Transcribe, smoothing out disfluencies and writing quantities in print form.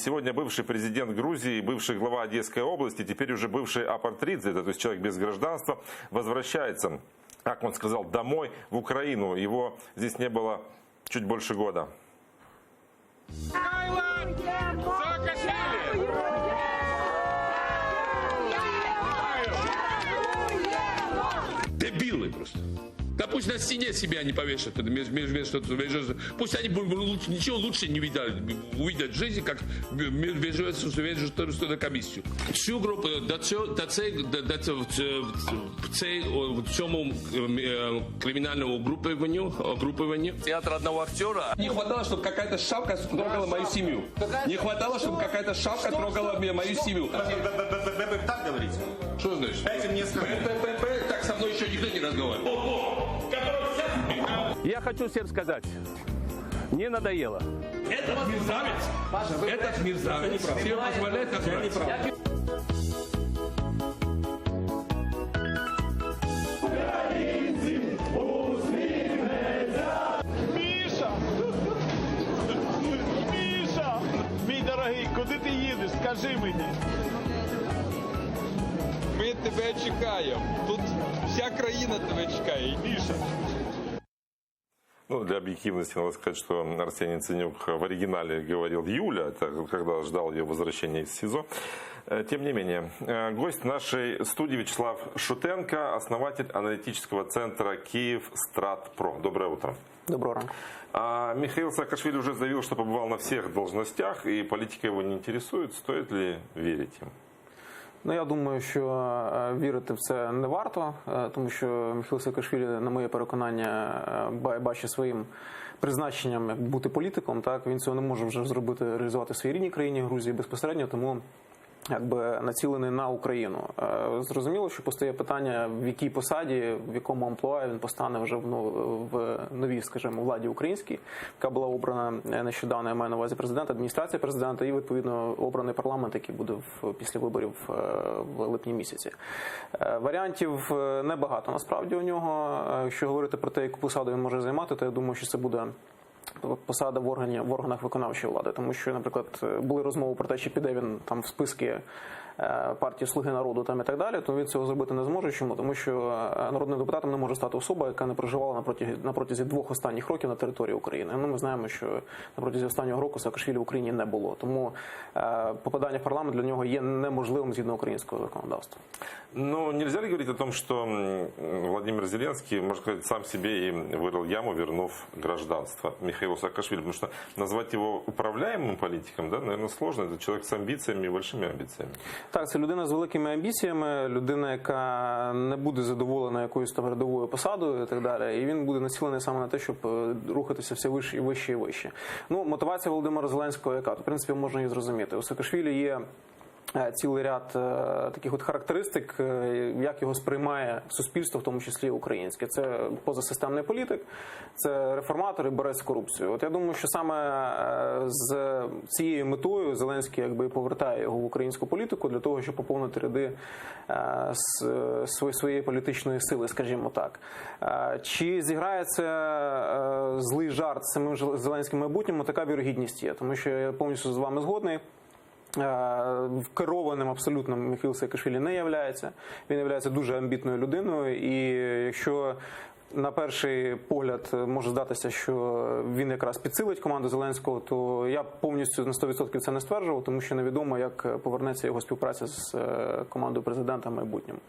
Сегодня бывший президент Грузии, бывший глава Одесской области, теперь уже бывший апатридзе, то есть человек без гражданства, возвращается, как он сказал, домой в Украину. Его здесь не было чуть больше года. Дебилы просто. Да пусть на стене себя не повешат, пусть они ничего лучше не увидят в жизни, как вежу на комиссию. Всю группу в цьому криминальному группированию. Театр одного актера. Не хватало, чтобы какая-то шавка трогала мою семью. Не хватало, чтобы какая-то шавка трогала мою семью. Вы так говорите? Что значит? Дайте мне сказать. Так со мной еще никто не разговаривал. Я хочу всем сказать, не надоело. Этот мерзавец всем позволяет отвратить. Міша! Міша! Мій дорогий, куди ти їдеш? Скажи мені. Ми тебе чекаємо. Тут вся країна тебе чекає, Міша. Ну, для объективности надо сказать, что Арсений Яценюк в оригинале говорил Юля, это когда ждал ее возвращения из СИЗО. Тем не менее, гость нашей студии Вячеслав Шутенко, основатель аналитического центра «Киев Стратпро». Доброе утро. Доброго ранку. Михаил Саакашвили уже заявил, что побывал на всех должностях, и политика его не интересует. Стоит ли верить им? Ну, я думаю, що вірити в це не варто, тому що Михайло Саакашвілі, на моє переконання, бачить своїм призначенням як бути політиком. Так, він цього не може вже зробити, реалізувати в своїй рідній країні, Грузії, безпосередньо, тому якби націлений на Україну. Зрозуміло, що постає питання, в якій посаді, в якому амплуа він постане вже в новій, скажімо, владі українській, яка була обрана нещодавно, я маю на увазі президента, адміністрація президента і, відповідно, обраний парламент, який буде після виборів в липні місяці. Варіантів небагато, насправді, у нього. Якщо говорити про те, яку посаду він може займати, то я думаю, що це буде посада в органах виконавчої влади, тому що, наприклад, були розмови про те, чи піде він там в списки партії «Слуги народу» там і так далі, то він цього зробити не зможе. Чому? Тому що народним депутатом не може стати особа, яка не проживала на протязі 2 останніх років на території України. Ну, ми знаємо, що на протязі останнього року Саакашвілі в Україні не було. Тому попадання в парламент для нього є неможливим згідно українського законодавства. Ну, нельзя ли говорить о том, что Владимир Зеленский, можно сказать, сам себе и вырыл яму, вернув гражданство Михаилу Саакашвили? Потому что назвать его управляемым политиком, да, наверное, сложно. Это человек с амбициями, большими амбициями. Так, це людина з великими амбіціями, людина, яка не буде задоволена якоюсь там рядовою посадою і так далі. І він буде націлений саме на те, щоб рухатися все вище і вище і вище. Ну, мотивація Володимира Зеленського яка? В принципі, можна її зрозуміти. У Саакашвілі є цілий ряд таких от характеристик, як його сприймає суспільство, в тому числі українське. Це позасистемний політик, це реформатор і борець з корупцією. От я думаю, що саме з цією метою Зеленський якби і повертає його в українську політику для того, щоб поповнити ряди своєї політичної сили, скажімо так. Чи зіграє це злий жарт з самим Зеленським майбутнім? Така вірогідність є, тому що я повністю з вами згодний. Керованим абсолютно Михайло Саакашвілі не являється. Він являється дуже амбітною людиною, і якщо на перший погляд може здатися, що він якраз підсилить команду Зеленського, то я повністю на 100% це не стверджував, тому що невідомо, як повернеться його співпраця з командою президента в майбутньому.